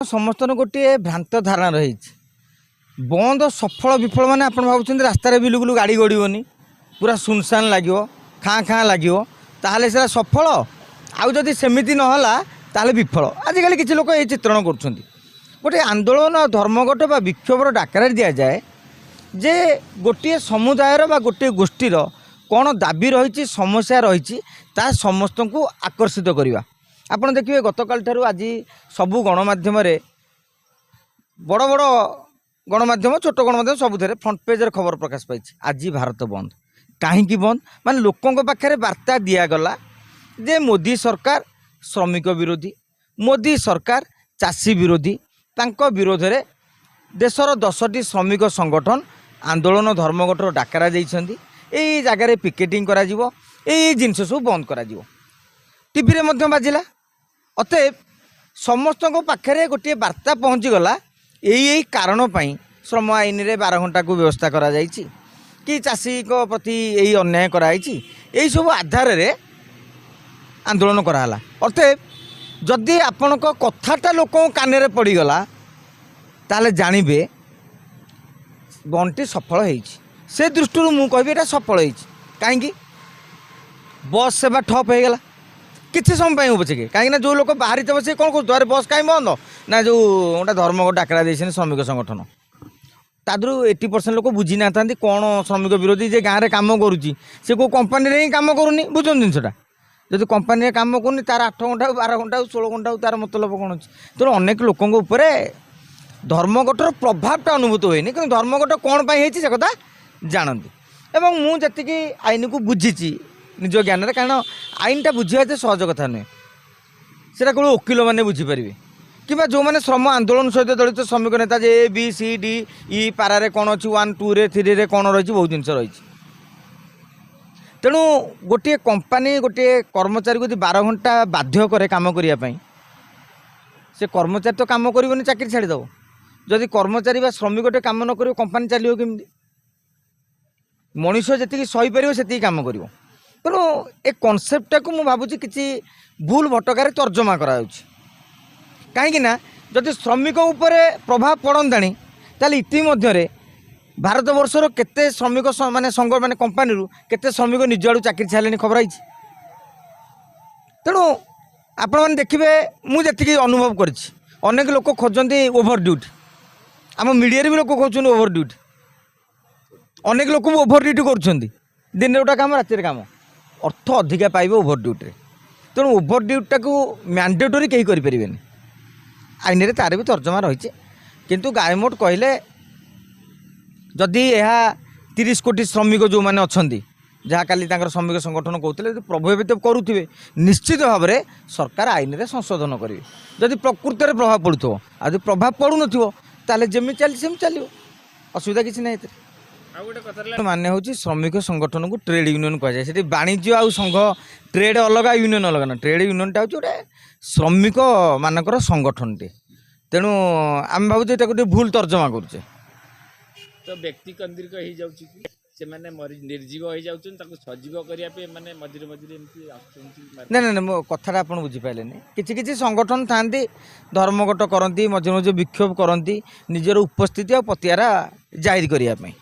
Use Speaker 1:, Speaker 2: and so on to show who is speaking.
Speaker 1: समस्त गोटे भ्रांत धारणा रही बंद सफल विफल माने आप भावुं रास्तार बिल्कुल गाड़ी गड़बनी पूरा सुनसान लगे खाँ खाँ लगे ताहले से सफल आदि सेमती नहला ताहले विफल आजिकल किसी लोग ये चित्रण कर गोटे आंदोलन धर्मघट बा विक्षोभर डाकरा दि जाए जे गोटे समुदायर बा गोटे गोष्ठीर कौन दाबी रही समस्या रही समस्त को आकर्षित करवा। आपड़ देखिए गतकाल ठारू आज सबू गणमाध्यम बड़ बड़ गणमाध्यम छोट गणमाध्यम सबुथे फ्रंट पेज खबर प्रकाश पाई आज भारत बंद कहीं बंद माने लोकों पाखे वार्ता दिगला जे मोदी सरकार श्रमिक विरोधी मोदी सरकार चाषी विरोधी तांको विरोध में देशर 10टी श्रमिक संगठन आंदोलन धर्मघटर डाकरा यही जगार पिकेटिंग करा जिनस सब बंद करा टीवी रे मध्य बाजिला अतएव समस्त पाखे गोटे वार्ता पहुँचीगला यही कारण पाई श्रम आईन रे 12 घंटा को व्यवस्था करा जाइछि कि चाषी को प्रति यही अन्याय कराई यही सब आधार रे आंदोलन कराला। अतएव जदि आपण कथाटा लोक कान पड़गला ताले जानवे बंटी सफल होइछि से दृष्टि मु कहबी एटा सफल होइछि कहीं बस सेवा ठप हो गला किसी समय पचे कहीं जो लोग बाहरी थे से कौन कहे बस कहीं बंद ना जो गोटे धर्मघट डाकरा दे श्रमिक संगठन तादू 80% लोग बुझी ना था कौन श्रमिक विरोधी जे गाँव में कम करुच्ची से को कंपानी ही कम करूनी बुझुन जिनसा जब कंपानी कम करूनी तार 8 घंटा 12 घंटा 16 घंटा तार मतलब कौन अच्छे तेणु अनेक लोकों धर्मघटर प्रभावटा अनुभूत हुए कि धर्मघट कौन पाई से कथा जानती एवं मुझे आईन को बुझी निज ज्ञान कारण आईनटा बुझा सहज कथा नुहे से केवल वकिल मैंने बुझीपारे कि जो मैंने श्रम आंदोलन सहित जड़ित श्रमिक नेता जे ABCD ई पारे कौन अच्छी 1 2 रे 3 रे कौन रही बहुत जिन रही तेणु गोटे कंपानी गोटे कर्मचारी को 12 घंटा बाध्य करे काम करने से कर्मचारी तो काम कर चाकरी छाड़ीदेव जदि कर्मचारी बा श्रमिक गोटे कम न कर कंपानी चलो केमती मनीष जी सही पार से कम कर तेणु ए कनसेप्टा को मुझे भावुँ कि भूल भटकार तर्जमा करा कहीं जदि श्रमिक उपर प्रभाव पड़तानी ताल इतिमध्य भारत वर्षर केते श्रमिक माने संघ माने कंपानी केते श्रमिक निज आड़ू चाकरी छाड़े खबर आई तेणु आपण मैंने देखिए मुझे अनुभव करें अनेक लोक खोजती ओभर ड्यूटी आम मीडिया भी लोक खोज ओभर ड्यूटी अनेक लोक ओभर ड्यूटी कर दिन गोटा कम रातिर कम अर्थ अधिका पाइबे ओभर ड्यूटी तेणु ओभर ड्यूटा को मैंडेटरी कहीं करें आईन रे तार भी तर्जमा रही किंतु गायमोट कहले जदि यह 30 कोटी श्रमिक जो मैंने अच्छा जहाँ काली श्रमिक संगठन कहते प्रभावित करुवे निश्चित भाव में सरकार आईन रे संशोधन करेंगे जदि प्रकृत में प्रभाव पड़ू आज प्रभाव पड़ू नाले जमी चली चलो असुविधा किसी ना माने हूँ श्रमिक संगठन को ट्रेड यूनियन कहुए से वाणिज्य आ संघ ट्रेड अलग यूनियन अलग ना ट्रेड यूनियनटा हूँ गोटे श्रमिक मानकर संगठन टे तेणु आम भावुँ गोटे भूल तर्जमा करुचे
Speaker 2: तो व्यक्ति केन्द्रिक हो जाउछि से माने निर्जीव हो जाउछन ताको सजीव करिया पे माने मझिरे मझिरे एमती आछुंती
Speaker 1: ना ना मो कथाटा आपण बुझी पाइले नै किछि किछि संगठन थांती धर्मघट करंती मझिरे मझिरे विक्षोभ करंती निजर उपस्थिति आ पतियारा जाहिर करिया पे